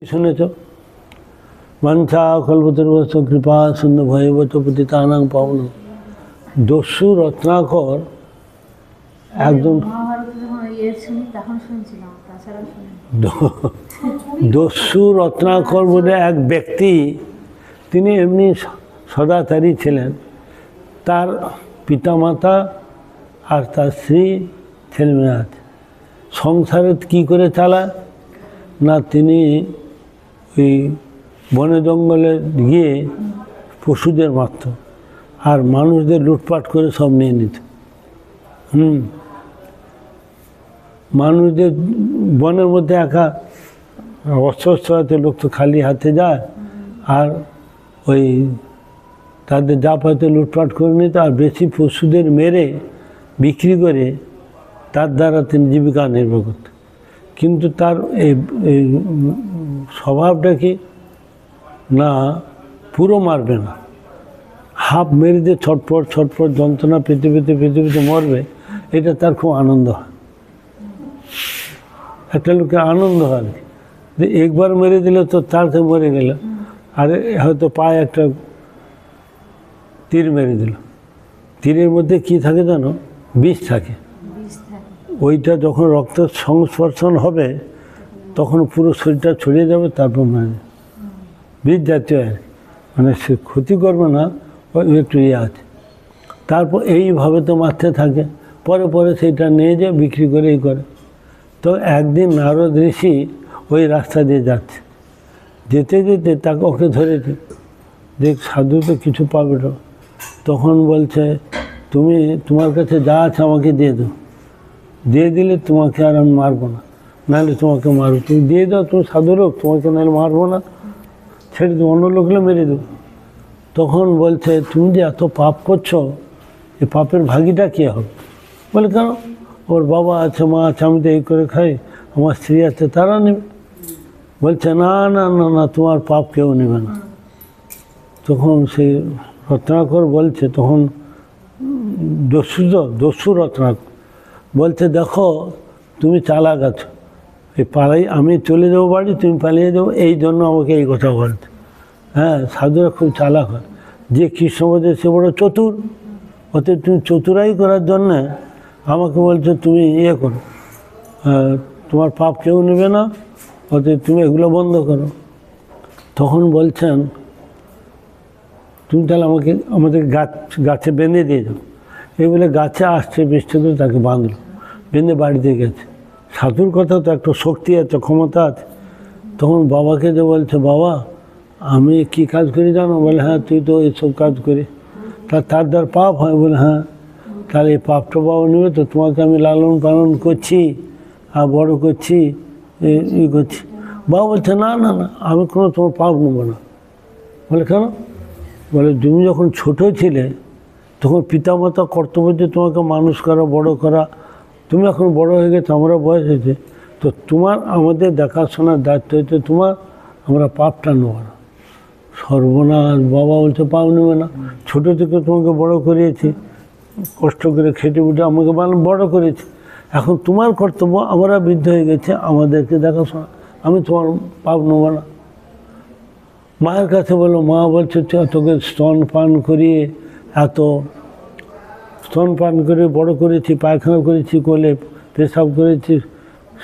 শুনেছ মঞ্চা কল্পতরুবস্ত কৃপা সুন্দর ভয়বত পতিতানাং পাবন। দস্যু রত্নাকর একজন দস্যু রত্নাকর বলে এক ব্যক্তি, তিনি এমনি সদাচারী ছিলেন। তার পিতামাতা আর তার স্ত্রী ছেলেমেয়ে আছে। সংসারে কী করে চালায় না, তিনি ওই বনে জঙ্গলে গিয়ে পশুদের মারত আর মানুষদের লুটপাট করে সব নিয়ে নিত। মানুষদের বনের মধ্যে একা অস্বস্ಥ হাতে লোক তো খালি হাতে যায়, আর ওই তাদের যা পাইতে লুটপাট করে নিত, আর বেশি পশুদের মেরে বিক্রি করে তার দ্বারা তিনি জীবিকা নির্বাহ করতেন। কিন্তু তার এই স্বভাবটা কি না, পুরো মারবে না, হাফ মেরে দিয়ে ছটফট ছটফট যন্ত্রণা পেতে পেতে পেতে পেতে মরবে, এটা তার খুব আনন্দ হয়। একটা লোকের আনন্দ হয় যে একবার মেরে দিলে তো তার থেকে মরে গেল, আর হয়তো পায়ে একটা তীর মেরে দিল। তীরের মধ্যে কি থাকে জানো, বিষ থাকে। ওইটা যখন রক্তের সংস্পর্শন হবে তখন পুরো শরীরটা ছড়িয়ে যাবে, তারপর মানে বিষ জাতীয় মানে সে ক্ষতি করবে না, ওই একটু ইয়ে আছে। তারপর এইভাবে তো মারতে থাকে, পরে পরে সেইটা নিয়ে যায় বিক্রি করে এই করে। তো একদিন নারদ ঋষি ওই রাস্তা দিয়ে যাচ্ছে, যেতে যেতে তাকে ওকে ধরেছে যে সাধু তো কিছু পাবে না। তখন বলছে, তুমি তোমার কাছে যা আছে আমাকে দিয়ে দাও, দিয়ে দিলে তোমাকে আর আমি মারবো না, নাহলে তোমাকে মারবো। তুমি দিয়ে দাও, তুমি সাধু লোক, তোমাকে নাহলে মারবো না, ছেড়ে দেবো, অন্য লোকলে মেরে দেবো। তখন বলছে, তুমি যে এত পাপ করছো, এই পাপের ভাগিটা কে হবে? বলে, কেন? ওর বাবা আছে, মা আছে, আমি তো এই করে খাই, আমার স্ত্রী আছে, তারা নেবে। বলছে, না না না না, তোমার পাপ কেউ নেবে না। তখন সেই রত্নাকর বলছে, তখন দস্যু রত্নাকর বলছে, দেখো তুমি চালাক আছো, এই পালাই আমি চলে যাবো বাড়ি, তুমি পালিয়ে যাবো, এই জন্য আমাকে এই কথা বলতে। হ্যাঁ, সাধুরা খুব চালাক হয়। যে কৃষ্ণবোধে সে বড় চতুর, ওতে তুমি চতুরাই করার জন্যে আমাকে বলছো তুমি ইয়ে করো, তোমার পাপ কেউ নেবে না, ওতে তুমি এগুলো বন্ধ করো। তখন বলছেন, তুমি তাহলে আমাদের গাছে বেঁধে দিয়ে যাও। এই বলে গাছে আসছে, বৃষ্টি করে তাকে বাঁধলো, বেঁধে বাড়িতে গেছে। সাধুর কথা তো একটা শক্তি আছে, ক্ষমতা আছে। তখন বাবাকে যে বলছে, বাবা আমি কি কাজ করি জানো? বলে, হ্যাঁ তুই তো এইসব কাজ করি। তার দ্বার পাপ হয়? বলে, হ্যাঁ। তাহলে এই পাপটা বাবা নেবে তো? তোমাকে আমি লালন পালন করছি আর বড় করছি, ই করছি। বাবা বলছে, না না না, আমি কোনো তোমার পাপ নেবো না। বলে, কেন? বলে, তুমি যখন ছোট ছিলে তখন পিতামাতা কর্তব্য যে তোমাকে মানুষ করা, বড় করা। তুমি এখন বড় হয়ে গেছো, আমরা বয়স হয়েছে, তো তোমার আমাদের দেখাশোনার দায়িত্ব হয়েছে তোমার, আমরা পাপটা নেব না। সর্বনাশ! বাবা বলছে, পাপ নেবে না? ছোটো থেকে তোমাকে বড় করিয়েছি, কষ্ট করে খেটে উঠে আমাকে বড় করেছি, এখন তোমার কর্তব্য, আমরা বৃদ্ধ হয়ে গেছে, আমাদেরকে দেখাশোনা, আমি তোমার পাপ নেব না। মায়ের কাছে বললো, মা বলছে, তোকে স্তন পান করিয়ে বড় করেছি, পায়খানা করেছি, কোলে পেশাব করেছি,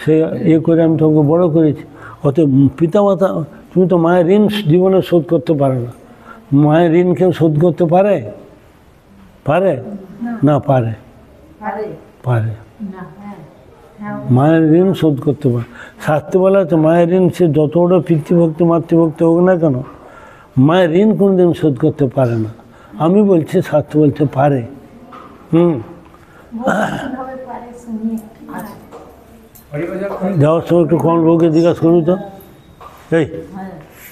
সে ইয়ে করে আমি তোমাকে বড় করেছি। অতএব পিতামাতা, তুমি তো মায়ের ঋণ জীবনে শোধ করতে পারে না। মায়ের ঋণ কেউ শোধ করতে পারে? না, পারে। মায়ের ঋণ শোধ করতে পারে। শাস্ত্রে বলা আছে, মায়ের ঋণ সে যত বড় পিতৃভক্তি মাতৃভক্তি হোক না কেন, মায়ের ঋণ কোনোদিন শোধ করতে পারে না। আমি বলছি, শাস্ত্র বলছে পারে। যাওয়ার সময় একটু কমলবাবুকে জিজ্ঞাসা করবি তো, এই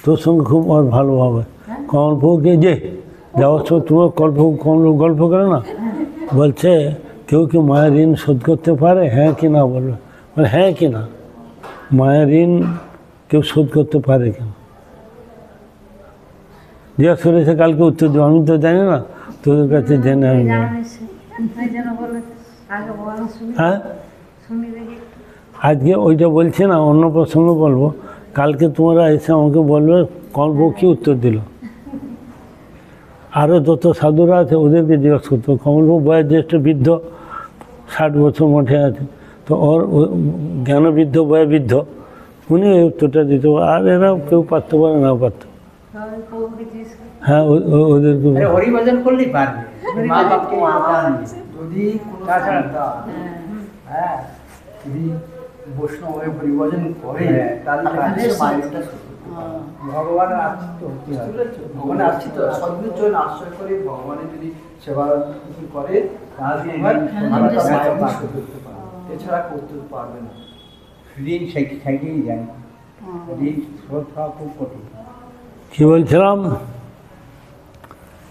তোর সঙ্গে খুব আর ভালো হবে। কমলবাবুকে যে যাওয়ার সময় তোমার কমলবাবু গল্প করে না, বলছে, কেউ কি মায়ের ঋণ শোধ করতে পারে? হ্যাঁ কি না বলবে? বলে, হ্যাঁ কি না, মায়ের ঋণ কেউ শোধ করতে পারে কেন? জিজ্ঞাসা করেছে, কালকে উত্তর দেবো। আমি তো জানি না, তোদের কাছে জেনে আমি। হ্যাঁ, আজকে ওইটা বলছি না, অন্য প্রসঙ্গে বলবো কালকে তোমরা এসে আমাকে বলবে কর্ম কী উত্তর দিল। আরও যত সাধুরা আছে ওদেরকে জিজ্ঞেস করতো। কমলবাবু বয়োজ্যেষ্ঠ বৃদ্ধ, 60 বছর মঠে আছে, তো ওর জ্ঞানবৃদ্ধ বয়োবৃদ্ধ, উনি এই উত্তরটা দিত। আর এরা কেউ পারতে পারে না পারত। হ্যাঁ, ওদেরকে হরিভজন করলেই পারবে। মা বাপকে যদি যদি বৈষ্ণব হয়ে পরিবর্তন করে তাহলে ভগবানের আশ্রিত হতে হবে। ভগবানের আশ্রিত সদ্গুরুর চরণে আশ্রয় করে ভগবানের যদি সেবা করে তাহলে করতে পারবে, এছাড়া করতে পারবে না। ঋণ সেখানেই যায়, ঋণ শোধ হওয়া খুব কঠিন। কী বলছিলাম,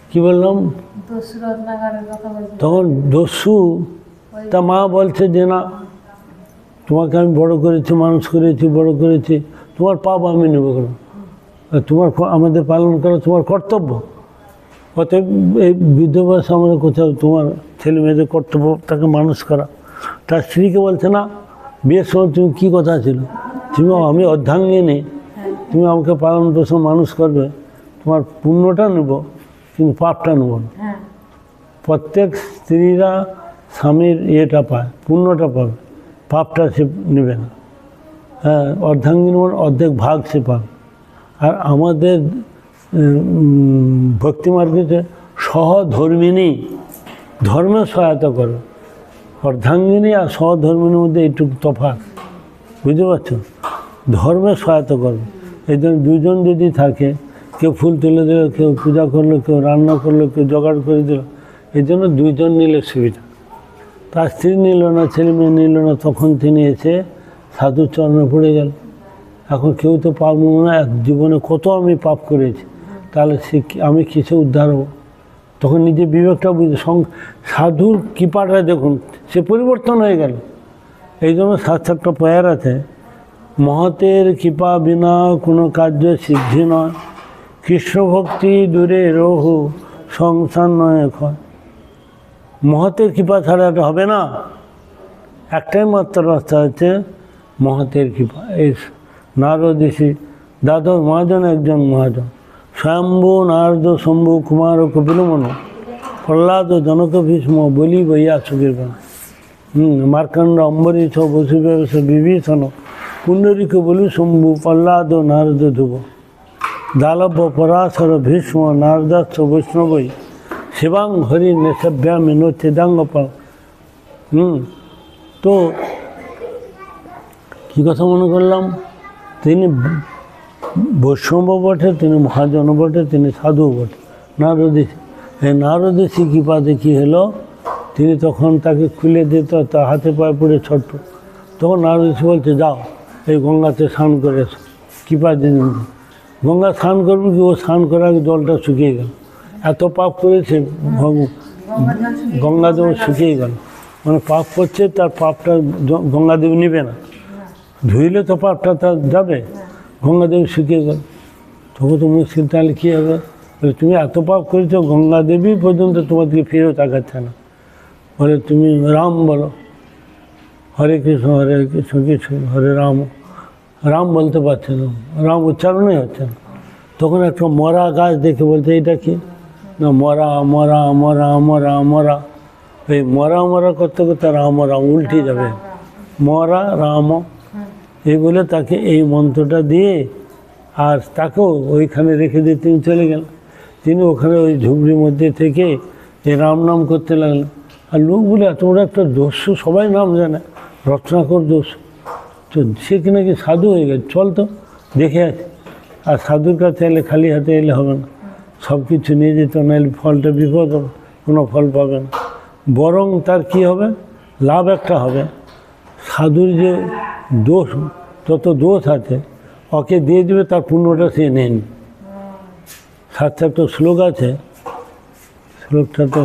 কী বললাম? তখন দস্যু তা মা বলছে যে না, তোমাকে আমি বড় করেছি, মানুষ করেছি, বড় করেছি, তোমার পাপ আমি নেব কেন? তোমার আমাদের পালন করা তোমার কর্তব্য। অতএব এই বৃদ্ধ বয়সে আমরা কোথাও তোমার ছেলে মেয়েদের কর্তব্য তাকে মানুষ করা। তার স্ত্রীকে বলছে না, বিয়ের সময় তুমি কী কথা ছিল, তুমি আমি অর্ধাঙ্গিনী, তুমি আমাকে পালন পোষণ মানুষ করবে, তোমার পুণ্যটা নেব কিন্তু পাপটা নেব না। প্রত্যেক স্ত্রীরা স্বামীর ইয়েটা পায়, পুণ্যটা পাবে, পাপটা সে নেবে না। হ্যাঁ, অর্ধাঙ্গিনী অর্ধেক ভাগ সে পাবে। আর আমাদের ভক্তি মার্গেতে সহধর্মিনী, ধর্মের সহায়তা করে। অর্ধাঙ্গিনী আর সহধর্মিনীর মধ্যে এইটুকু তফাৎ, বুঝতে পারছো? ধর্মের সহায়তা করবে। এই জন্য দুজন যদি থাকে, কেউ ফুল তুলে দিল, কেউ পূজা করলো, কেউ রান্না করলো, কেউ জোগাড় করে দিল, এই জন্য দুইজন নিলে সুবিধা। তার স্ত্রী নিল না, ছেলে মেয়ে নিল না, তখন তিনি এসে সাধুর চরণে পড়ে গেল। এখন কেউ তো পাপ নেব না, এক জীবনে কত আমি পাপ করেছি, তাহলে সে আমি কিসে উদ্ধার হব? তখন নিজে বিবেকটা বুঝে সাধুর কৃপাটা দেখুন, সে পরিবর্তন হয়ে গেল। এই জন্য শাস্ত্রে একটা প্রয়ার আছে, মহতের কৃপা বিনা কোনো কার্য সিদ্ধি নয়, কৃষ্ণ ভক্তি দূরে রহু সংসার নয় এখন। মহতের কৃপা ছাড়া এটা হবে না। একটাই মাত্র রাস্তা হচ্ছে মহতের কৃপা। এই নারদ ঋষি, দ্বাদশ মহাজন একজন মহাজন, স্বয়ম্ভু নারদ শম্ভু কুমার কপিল মন, প্রহ্লাদ জনক ভীষ্ম বলি বইয়া সুখীর বান, মার্কণ্ড অম্বরীশ বসুব্যবস বিভীষণ, পুণ্ডরীক বলি শম্ভু প্রহ্লাদ নারদ ধ্রুব, দালভ পরাশর ভীষ্ম নারদাস বৈষ্ণবই, শিবাং হরি নেশভ্যামি নো চেদাঙ্গ। তো কী কথা মনে করলাম, তিনি বৈষ্ণব বটে, তিনি মহাজন বটে, তিনি সাধু বটে, নারদী। এই নারদী কৃপাতে কী হলো, তিনি তখন তাকে খুলে দিত, তার হাতে পায়ে পড়ে ছোট্ট। তখন নারদী বলছে, যাও এই গঙ্গাতে স্নান করে এসো, কৃপা দিন। গঙ্গা স্নান করবে কি, ও স্নান করার আগে জলটা শুকিয়ে গেল, এত পাপ করেছে, গঙ্গাদেব শুকিয়ে গেল। মানে পাপ করছে, তার পাপটা গঙ্গাদেব নেবে না, ধুইলে তো পাপটা তার যাবে, গঙ্গাদেবী শুকিয়ে গেল। তবু তো মুশকিল, তাহলে কী হবে? বলে তুমি এত পাপ করেছো, গঙ্গাদেবী পর্যন্ত তোমার দিকে ফিরেও তাকাচ্ছে না। বলে তুমি রাম বলো, হরে কৃষ্ণ কৃষ্ণ হরে রাম, রাম বলতে পারছে না, রাম উচ্চারণই হচ্ছে না। তখন একটা মরা গাছ দেখে বলছে, এটা কি না, মরা মরা মরা মরা মরা, এই মরা মরা করতে করতে রাম রাম উল্টে যাবে, মরা রাম, এই বলে তাকে এই মন্ত্রটা দিয়ে আর তাকেও ওইখানে রেখে দিয়ে তিনি চলে গেলেন। তিনি ওখানে ওই ঝুপড়ির মধ্যে থেকে এই রাম নাম করতে লাগলেন। আর লোক বলে এত বড় একটা দস্যু, সবাই নাম জানে, রত্নাকর দস্যু, তো সে কিনা কি সাধু হয়ে গেছে, চল তো দেখে আছে। আর সাধুর কাছে এলে খালি হাতে এলে হবে না, সব কিছু নিয়ে যেত, নাহলে ফলটা বিপদ হবে, কোনো ফল পাবে না। বরং তার কি হবে, লাভ একটা হবে, সাধুর যে দোষ, যত দোষ আছে ওকে দিয়ে দেবে, তার পুণ্যটা সে নেন। শাস্ত্রে একটা শ্লোক আছে, শ্লোকটা তো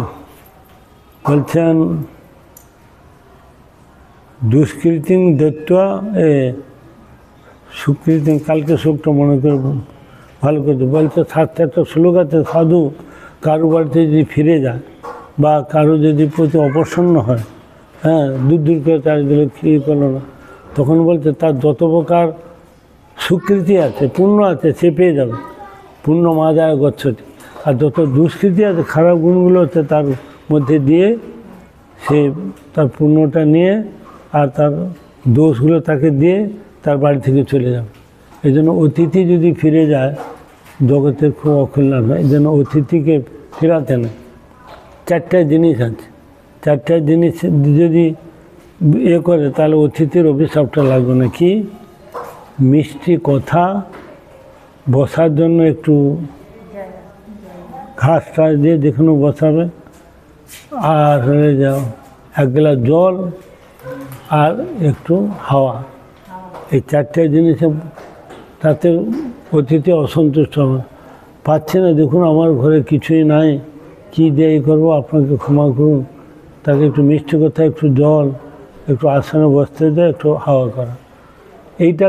বলছেন, দুষ্কৃতিং দত্ত্বা সুকৃতিং, কালকে শ্লোকটা মনে করে ভালো করে বলছে। শাস্ত্রে একটা শ্লোক আছে, সাধু কারো বাড়িতে যদি ফিরে যায় বা কারো যদি প্রতি অপ্রসন্ন হয়, হ্যাঁ, দূর দূর করে তার দিলে কী করলো না, তখন বলছে তার যত প্রকার সুকৃতি আছে, পুণ্য আছে, সে পেয়ে যাবে। পুণ্য মাদায় গচ্ছতি। আর যত দুষ্কৃতি আছে, খারাপ গুণগুলো হচ্ছে তার মধ্যে দিয়ে সে তার পুণ্যটা নিয়ে আর তার দোষগুলো তাকে দিয়ে তার বাড়ি থেকে চলে যাবে। এই জন্য অতিথি যদি ফিরে যায় জগতের খুব অকল্যাণ হয়। এই জন্য অতিথিকে ফেরাতে নেই। চারটা জিনিস আছে, চারটা জিনিস যদি করে তাহলে অতিথির অভিশাপটা লাগবে না। কি? মিষ্টি কথা, বসার জন্য একটু ঘাস টাস দিয়ে যেখানে বসাবে, আর হয়ে যাও এক গ্লাস জল আর একটু হাওয়া। এই চারটে জিনিসে তাতে অতিথি অসন্তুষ্ট হবে। পাচ্ছে না, দেখুন আমার ঘরে কিছুই নাই, কী দিয়ে করবো, আপনাকে ক্ষমা করুন। তাকে একটু মিষ্টি কথা, একটু জল, একটু আসনে বসতে দেয়, একটু হাওয়া করা। এইটা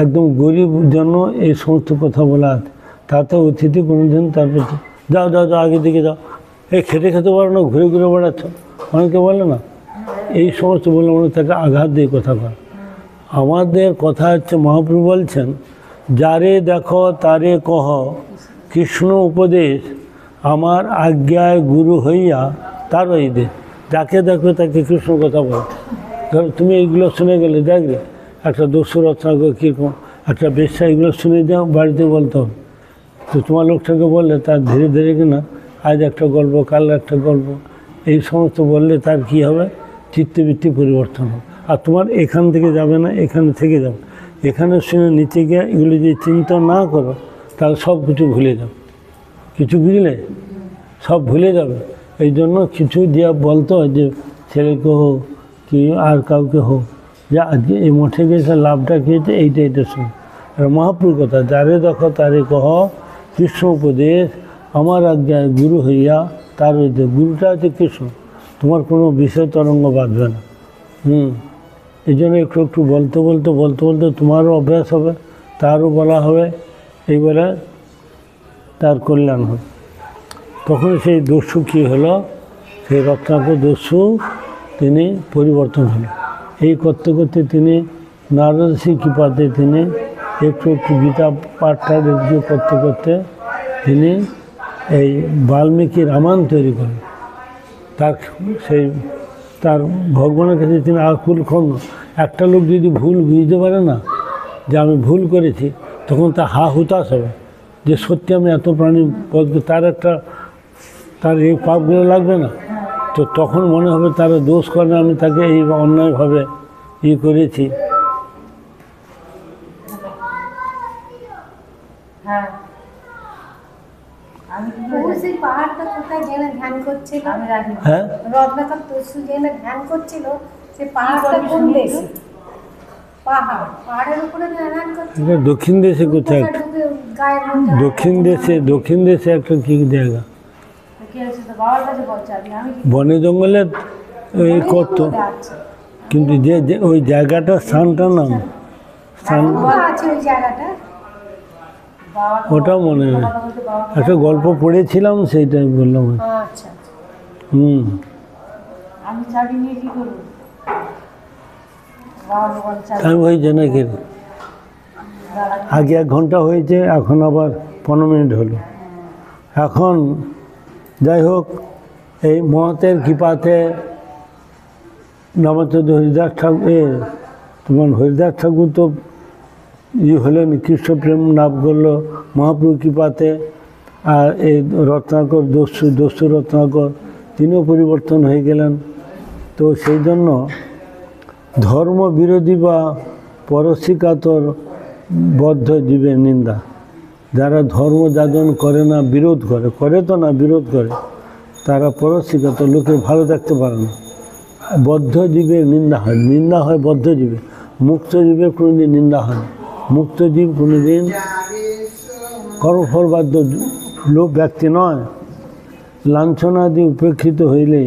একদম গরিব জন্য এই সমস্ত কথা বলা আছে। তাতে অতিথি কোনোদিন তারপর যাও যাও যাও আগে দিকে যাও, এই খেতে খেতে পারো না, ঘুরে ঘুরে বেড়াচ্ছ, অনেকে বলে না, এই সমস্ত বলে মানে তাকে আঘাত দিয়ে কথা কয়। আমাদের কথা হচ্ছে, মহাপ্রভু বলছেন, যারে দেখো তারে কহ কৃষ্ণ উপদেশ, আমার আজ্ঞায় গুরু হইয়া তার ওই দে। যাকে দেখবে তাকে কৃষ্ণ কথা বলো। ধরো তুমি এইগুলো শুনে গেলে, দেখবে একটা দস্যু রচনা করে কীরকম একটা বেশ্যা, এগুলো শুনে যাও, বাড়িতে বলতে হবে। তো তোমার লোকটাকে বললে তার ধীরে ধীরে কিনা আজ একটা গল্প, কাল একটা গল্প, এই সমস্ত বললে তার কী হবে, চিত্তবৃত্তি পরিবর্তন হবে। আর তোমার এখান থেকে যাবে না, এখানে থেকে যাবে। এখানে শুনে নিচে গিয়ে এগুলো যদি চিন্তা না করো তাহলে সব কিছু ভুলে যাবে। কিছু বুঝলে, সব ভুলে যাবে। এই জন্য কিছু দিয়ে বলতে হয় যে ছেলেকে হোক কি আর কাউকে হোক, যে আজকে এই মঠে গেছে লাভটা খেয়েছে, এইটা এইটা শুনে। আর মহাপ্রভুর কথা, যারে দেখো তারে কহ কৃষ্ণ উপদেশ, আমার আজ্ঞায় গুরু হইয়া তার ওই দে। গুরুটা হচ্ছে কৃষ্ণ, তোমার কোনো বিষয় তরঙ্গ বাঁধবে না। এই জন্য একটু একটু বলতে বলতে বলতে বলতে তোমারও অভ্যাস হবে, তারও বলা হবে, এইবারে তার কল্যাণ হবে। তখন সেই দস্যু কী হলো, সেই রত্নাকর দস্যু তিনি পরিবর্তন হলো। এই করতে করতে তিনি নারদর্শী কৃপাতে তিনি একটু একটু গীতা পাঠটা একটু করতে করতে তিনি এই বাল্মীকি রামায়ণ তৈরি করেন। তার সেই তার ভগবানের কাছে তিনি আকুল খন্ড। একটা লোক যদি ভুল বুঝতে পারে না যে আমি ভুল করেছি, তখন তা হা হুতাশ হবে যে সত্যি আমি এত প্রাণী তার এই পাপগুলো লাগবে না। তো তখন মনে হবে তারা দোষ করে, আমি তাকে এই অন্যায়ভাবে করেছি। হ্যাঁ, দক্ষিণ দেশে কোথায়, দক্ষিণ দেশে একটা কি জায়গা, বনে জঙ্গলে এই করতো, কিন্তু যে ওই জায়গাটার স্থানটার নাম ওটাও মনে নেই। একটা গল্প পড়েছিলাম, সেইটাই বললাম। আমি ওই জন্য আগে 1 ঘন্টা হয়েছে, এখন আবার 15 মিনিট হলো। এখন যাই হোক, এই মহতের কৃপাতে নবচন্দ্র হরিদাস ঠাকুর, তোমার হরিদাস ঠাকুর তো হলেন, কৃষ্ণপ্রেম লাভ করলো মহাপ্রভু কৃপাতে। আর এই রত্নাকর দস্যু রত্নাকর তিনিও পরিবর্তন হয়ে গেলেন। তো সেই জন্য ধর্ম বিরোধী বা পরশিকাতর বদ্ধ জীবের নিন্দা, যারা ধর্ম যাজন করে না, বিরোধ করে তো না, বিরোধ করে, তারা পরশিকাতর, লোকে ভালো থাকতে পারে না। বদ্ধ জীবের নিন্দা হয় বদ্ধ জীবের। মুক্ত জীবের কোনোদিন নিন্দা হয় না। মুক্ত জীব কোনোদিন কর্মফলবাধ্য লোক ব্যক্তি নয়। লাঞ্ছনাদি উপেক্ষিত হইলে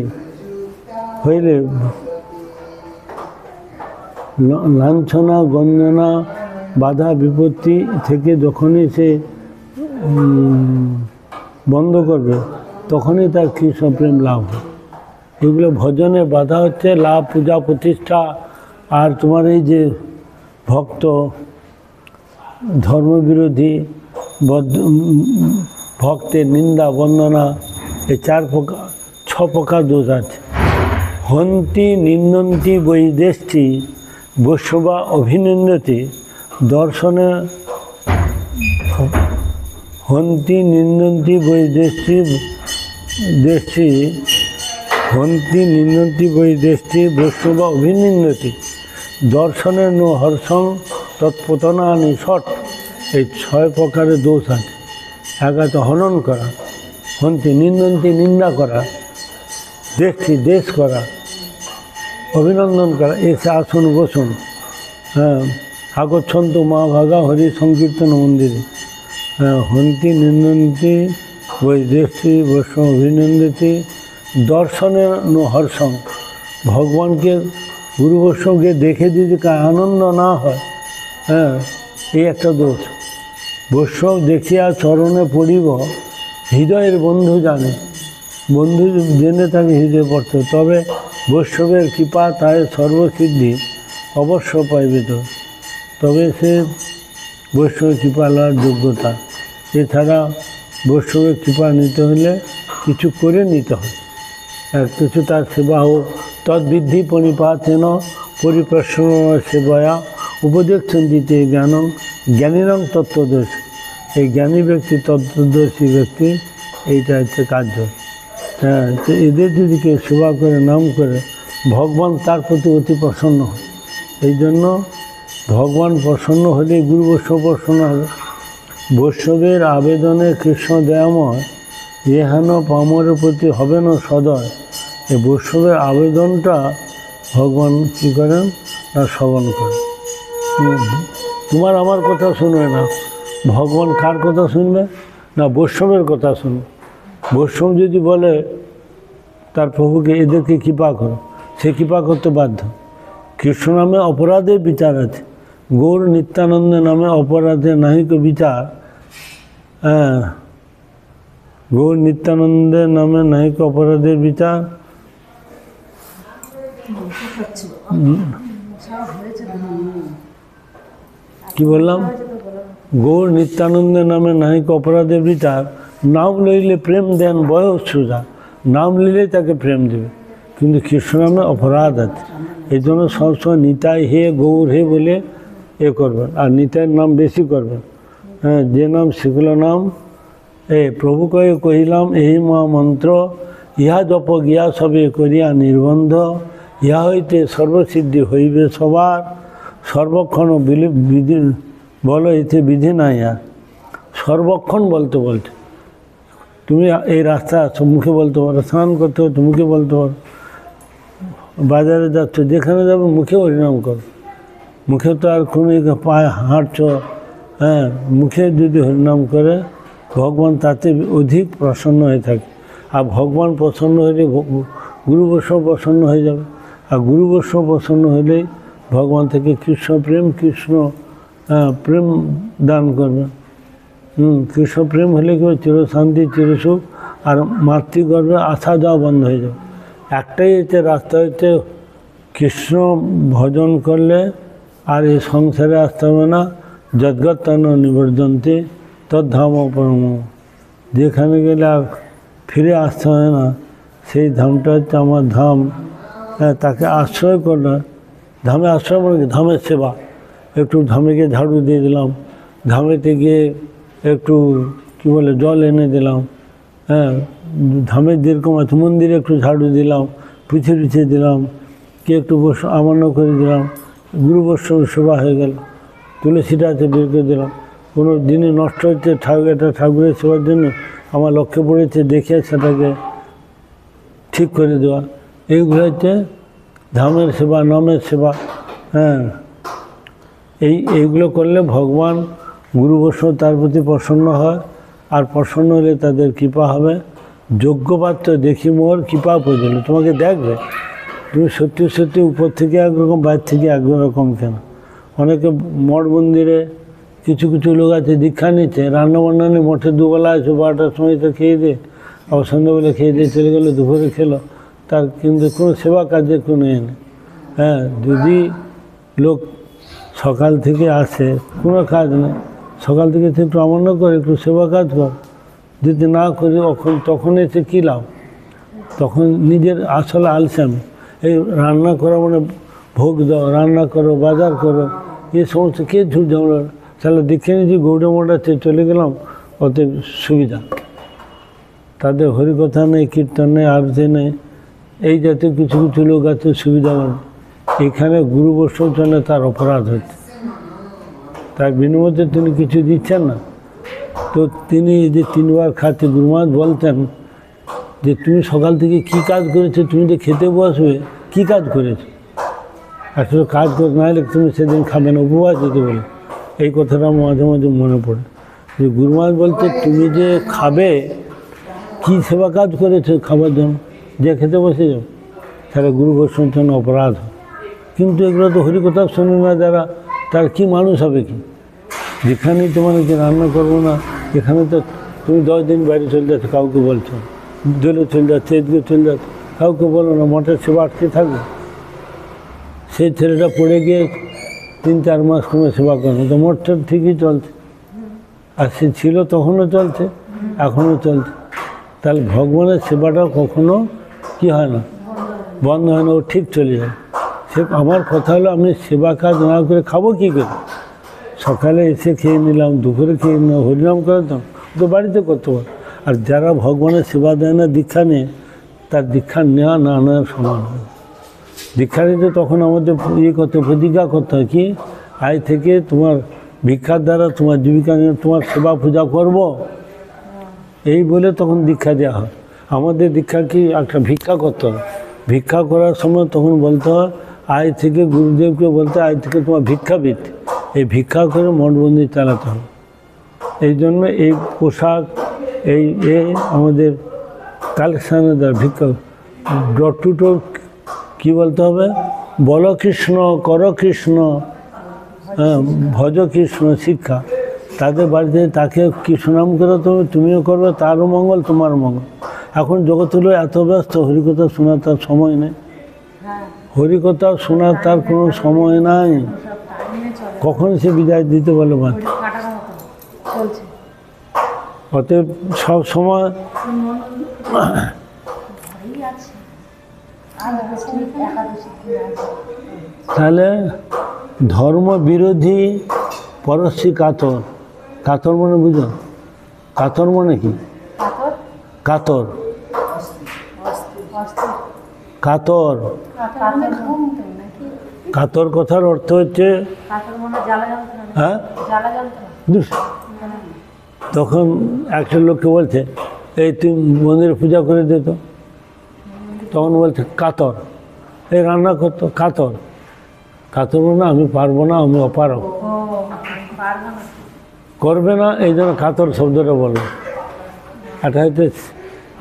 লাঞ্ছনা গঞ্জনা বাধা বিপত্তি থেকে যখনই সে বন্ধ করবে, তখনই তার কৃষ্ণপ্রেম লাভ হবে। এগুলো ভজনের বাধা হচ্ছে লাভ, পূজা প্রতিষ্ঠা, আর তোমার এই যে ভক্ত ধর্মবিরোধী, ভক্তের নিন্দা বন্দনা, এই 6 প্রকার দোষ আছে। হন্তি নিন্দন্তি বৈদেশটি বৈষ্ণবা অভিনন্দতি দর্শনে। হন্তি নিন্দন্তি বৈদেশটি হন্তি নিন্দন্তি বৈদেশটি বৈষ্ণবা অভিনন্দতি দর্শনে নো হর্ষং তৎপতনানি ষট। এই 6 প্রকারের দোষ আছে। এক আছে হনন করা, হন্তি নিন্দন্তি নিন্দা করা, দেখছি দেশ করা, অভিনন্দন করা, এসে আসুন বসুন, হ্যাঁ, আগচ্ছন্ত মা ভাগা হরি সংকীর্তন মন্দিরে। হ্যাঁ, হন্তি নিন্দন্তি বৈদেশি বৈষ্ণব অভিনন্দতি দর্শনে নো হর্ষং। ভগবানকে গুরু বৈষ্ণবকে দেখে যদি আনন্দ না হয়, হ্যাঁ, এই একটা দোষ। বৈষ্ণব দেখিয়া চরণে পড়িব হৃদয়ের বন্ধু জানে। বন্ধু জেনে তাকে হৃদয়ে পড়তে, তবে বৈষ্ণবের কৃপা তাই সর্বসিদ্ধি অবশ্য পাইবে। তো তবে সে বৈষ্ণবের কৃপা লওয়ার যোগ্যতা। এছাড়া বৈষ্ণবের কৃপা নিতে হলে কিছু করে নিতে হয়, কিছু তার সেবা হোক। তদ্বিদ্ধি পরিপাতেন পরিপ্রশ্ন সেবায়া উপদেক্ষণ দিতে জ্ঞানং জ্ঞানীরং তত্ত্বদর্শী। এই জ্ঞানী ব্যক্তি, তত্ত্বদর্শী ব্যক্তি, এইটা হচ্ছে কার্য। হ্যাঁ, তো এদের যদি কেউ সেবা করে, নাম করে, ভগবান তার প্রতি অতি প্রসন্ন হয়। এই জন্য ভগবান প্রসন্ন হলে গুরু বৈষ্ণব প্রসন্ন হবে। বৈষ্ণবের আবেদনে কৃষ্ণ দয়াময় এহেন পামরের প্রতি হবে না সদয়। এই বৈষ্ণবের আবেদনটা ভগবান কী করেন, তা শ্রবণ করেন। তোমার আমার কথা শুনবে না, ভগবান কার কথা শুনবে না? বৈষ্ণবের কথা শুনবে। বৈষ্ণব যদি বলে তার প্রভুকে এদেরকে কৃপা করো, সে কৃপা করতে বাধ্য। কৃষ্ণ নামে অপরাধের বিচার আছে, গৌর নিত্যানন্দের নামে অপরাধে নাহিক বিচার। হ্যাঁ, গৌর নিত্যানন্দের নামে নাহিক অপরাধের বিচার। কি বললাম? গৌর নিত্যানন্দের নামে নাহিক অপরাধের বিচার। নাম লইলে প্রেম দেন বয়স সুজা। নাম নিলে তাকে প্রেম দেবে, কিন্তু কৃষ্ণ নামে অপরাধ আছে। এই জন্য সবসময় নিতাই হে গৌর হে বলে করবেন, আর নিতাইয়ের নাম বেশি করবেন। হ্যাঁ, যে নাম সেগুলো নাম প্রভু কয়ে কহিলাম এই মহামন্ত্র, ইহা জপ গিয়া সবে করিয়া নির্বন্ধ, ইহা হইতে সর্বসিদ্ধি হইবে সবার, সর্বক্ষণ বিধি বলো এতে বিধি নাই। আর সর্বক্ষণ বলতে বলতে তুমি এই রাস্তা মুখে বলতে পারো, স্নান করতে হতো মুখে বলতে পারো, বাজারে যাচ্ছ যেখানে যাবে মুখে হরিনাম করো। মুখে তো আর কোনো পায়ে হাঁটছ, হ্যাঁ, মুখে যদি হরিনাম করে ভগবান তাতে অধিক প্রসন্ন হয়ে থাকে। আর ভগবান প্রসন্ন হলে গুরু বৈষ্ণব প্রসন্ন হয়ে যাবে। আর গুরু বৈষ্ণব প্রসন্ন হলেই ভগবান থেকে কৃষ্ণ প্রেম দান করবে। কৃষ্ণ প্রেম হলে কি চিরশান্তি চিরসুখ, আর মাতৃগর্ভে আসা যাওয়া বন্ধ হয়ে যাবে। একটাই হচ্ছে রাস্তা, হচ্ছে কৃষ্ণ ভজন করলে আর এই সংসারে আসতে হবে না। যদ্গতান নিবর্জন্তে তদ্ধাম পরম। যেখানে গেলে আর ফিরে আসতে হয় না, সেই ধামটা হচ্ছে আমার ধাম। হ্যাঁ, তাকে আশ্রয় করলে, ধামে আশ্রয় মানে ধামের সেবা। একটু ধামে গিয়ে ঝাড়ু দিয়ে দিলাম, ধামেতে গিয়ে একটু কী বলে জল এনে দিলাম। হ্যাঁ, ধামের যেরকম আছে, মন্দিরে একটু ঝাড়ু দিলাম, পিছিয়ে দিলাম, কি একটু আমান্য করে দিলাম, গুরু বৈষ্ণব সেবা হয়ে গেল। তুলসীটা আছে বের করে দিলাম। কোনো দিনে নষ্ট হচ্ছে এটা ঠাকুরের সেবার জন্য আমার লক্ষ্যে পড়েছে, দেখে সেটাকে ঠিক করে দেওয়া। এইগুলো হচ্ছে ধামের সেবা, নামের সেবা। হ্যাঁ, এইগুলো করলে ভগবান গুরু বৈষ্ণব তার প্রতি প্রসন্ন হয়। আর প্রসন্ন হলে তাদের কৃপা হবে। যোগ্যপাত্র দেখি মোর কৃপা প্রয়োজন, তোমাকে দেখবে। তুমি সত্যি সত্যি উপর থেকে একরকম, বাইরে থেকে একরকম কেন? অনেকে মঠ মন্দিরে কিছু লোক আছে দীক্ষা নিচ্ছে, রান্নাবান্না নিয়ে মঠে দুবেলা আছে, 12টার সময় তো খেয়ে দিয়ে, আবার সন্ধ্যাবেলা খেয়ে দিয়ে চলে গেলো, দুপুরে খেলো, তার কিন্তু কোনো সেবা কাজের কোনো নেই। হ্যাঁ, যদি লোক সকাল থেকে আসে, কোনো কাজ নেই, সকাল থেকে একটু আমন্ত্রণ কর, একটু সেবা কাজ কর। যদি না করি তখন এসে কী লাভ? তখন নিজের আসলে আলসামি। এই রান্না করা মানে ভোগ দাও, রান্না করো, বাজার করো, এই সমস্ত কে ঝুট ঝামেলা। তাহলে দেখে নিয়েছি গৌড়ে মোড়াতে চলে গেলাম, ওতে সুবিধা। তাদের হরিকথা নেই, কীর্তন নেই, আরতি নেই, এই জাতীয় কিছু কিছু লোক আছে সুবিধা মানে। এখানে গুরু বৈষ্ণব জন্য তার অপরাধ হচ্ছে, তার বিনিময়ে তিনি কিছু দিচ্ছেন না। তো তিনি যে 3 বার খাচ্ছে, গুরুমহারাজ বলতেন যে তুমি সকাল থেকে কি কাজ করেছো, তুমি যে খেতে বসবে কি কাজ করেছো? আসলে কাজ করে না হলে তুমি সেদিন খাবে না, উপবাস যেতে বলে। এই কথাটা আমার মাঝে মাঝে মনে পড়ে যে গুরুমহারাজ বলছে তুমি যে খাবে কি সেবা কাজ করেছো খাবার জন্য, যে খেতে বসে যাও, তারা গুরু বৈষ্ণব জন্য অপরাধ হয়। কিন্তু এগুলো তো হরিকথা শোনে না যারা, তার কি মানুষ হবে কি? যেখানেই তোমার যে রান্না করবো না, এখানে তো তুমি 10 দিন বাইরে চলে যাচ্ছ, কাউকে বলছো, দলে চলে যাচ্ছে, এদিকে চলে যাচ্ছে, কাউকে বলো না, মঠের সেবা আটকে থাকবে। সেই ছেলেটা পড়ে গিয়ে 3-4 মাস কমে সেবা করবে, তো মঠটা ঠিকই চলছে। আর সে ছিল তখনও চলছে, এখনও চলছে। তাহলে ভগবানের সেবাটাও কখনো কি হয় না, বন্ধ হয় না, ও ঠিক চলে যায়। সে আমার কথা হলো আমি সেবা কাজ না করে খাবো কী করে? সকালে এসে খেয়ে নিলাম, দুপুরে খেয়ে নিলাম, হরিনাম করতাম, তো বাড়িতে করতে পার। আর যারা ভগবানের সেবা দেয় না দীক্ষা নিয়ে, তার দীক্ষা নেওয়া না নেওয়ার সমান হয়। দীক্ষা নিতে তখন আমাদের প্রতিজ্ঞা করতে হয় কি, আজ থেকে তোমার ভিক্ষার দ্বারা তোমার জীবিকা নিয়ে তোমার সেবা পূজা করব, এই বলে তখন দীক্ষা দেওয়া হয়। আমাদের দীক্ষা কি একটা ভিক্ষা করতে হবে। ভিক্ষা করার সময় তখন বলতে হয় আজ থেকে গুরুদেবকে বলতে আজ থেকে তোমার ভিক্ষাবৃত্তি, এই ভিক্ষা করে মঠবন্দি চালাতে হবে। এই জন্য এই পোশাক এই আমাদের কালেকশানের দ্বারা ভিক্ষা ডট টু ডট কী বলতে হবে, বল কৃষ্ণ, কর কৃষ্ণ, হ্যাঁ, ভজ কৃষ্ণ শিক্ষা। তাদের বাড়িতে তাকে কৃষ্ণনাম করাতে হবে, তুমিও করবে, তারও মঙ্গল তোমার মঙ্গল। এখন জগতের এত ব্যস্ত, হরিকথা শোনার তার সময় নেই, হরিকথা শোনার তার কোনো সময় নাই। কখন সে বিদায় দিতে বলে মা? অতএব সব সময় তাহলে ধর্ম বিরোধী পরশ্রী কাতর। কাতর মানে বুঝো? কাতর মানে কি? কাতর, কাতর, কাতর কথার অর্থ হচ্ছে হ্যাঁ, তখন একটা লোককে বলছে এই তুই মন্দিরে পূজা করে দিত, তখন বলছে কাতর, এই রান্না করতো কাতর। কাতর মানে আমি পারবো না, আমি অপারক, করবে না, এই জন্য কাতর শব্দটা বলো। এটা হয়তো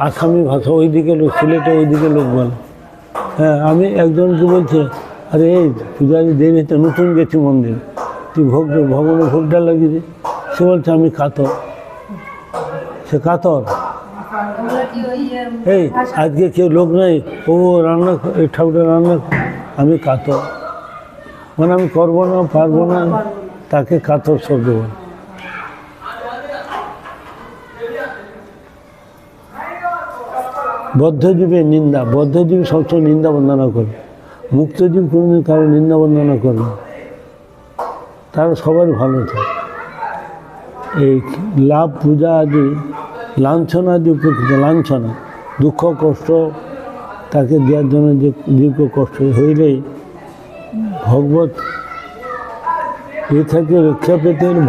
আসামি ভাষা, ওইদিকে লোক, সিলেটে ওইদিকে লোক বলে। হ্যাঁ, আমি একজনকে বলছি আরে এই পূজারি দেরি হচ্ছে, নতুন গেছি মন্দিরে, তুই ভগবানের ভোগটা লাগিয়ে। সে বলছে আমি কাতর, সে কাতর। এই আজকে কেউ লোক নেই, ও রান্না, এই ঠাকুরের রান্না, আমি কাতর মানে আমি করবো না, পারবো না, তাকে কাতর শব্দ বলে। বদ্ধজীবের নিন্দা, বদ্ধজীবী সবসময় নিন্দা বন্দনা করে, মুক্তজীব কোনোদিন কারো নিন্দা বন্দনা করে না, তারা সবার ভালো থাকে। এই লাভ পূজা আদি লাঞ্ছনা আদি উপকৃত, লাঞ্ছনা দুঃখ কষ্ট তাকে দেওয়ার জন্য যে দীর্ঘ কষ্ট হইলেই ভগবত এ থেকে রক্ষা পেতে হলে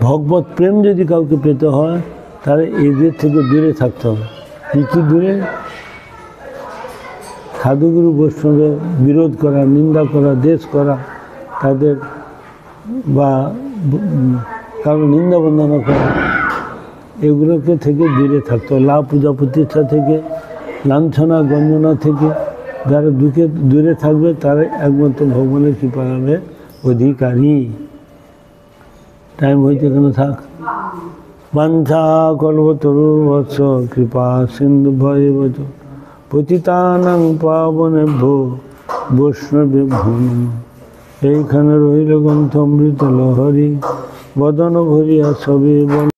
ভগবত প্রেম যদি কাউকে পেতে হয় তাহলে এদের থেকে দূরে থাকতে হবে। কি দূরে? সাধুগুরু বৈষ্ণবের বিরোধ করা, নিন্দা করা, দেশ করা, তাদের বা কারো নিন্দা বন্দনা করা, এগুলোকে থেকে দূরে থাকতে হবে। লাভ পূজা প্রতিষ্ঠা থেকে, লাঞ্ছনা গঞ্জনা থেকে যারা দূরে থাকবে তারা একমাত্র ভগবানের কৃপা হবে অধিকারী। টাইম হইতে এখানে থাক। বাঞ্ছা কল্পতরু বৎস কৃপা সিন্ধু ভয়ে বচ পতিতানাং পাবনেভ্যো বৈষ্ণবে ভো নমঃ। এইখানে রইল গ্রন্থ অমৃত লহরী, বদন ভরিয়া ছবি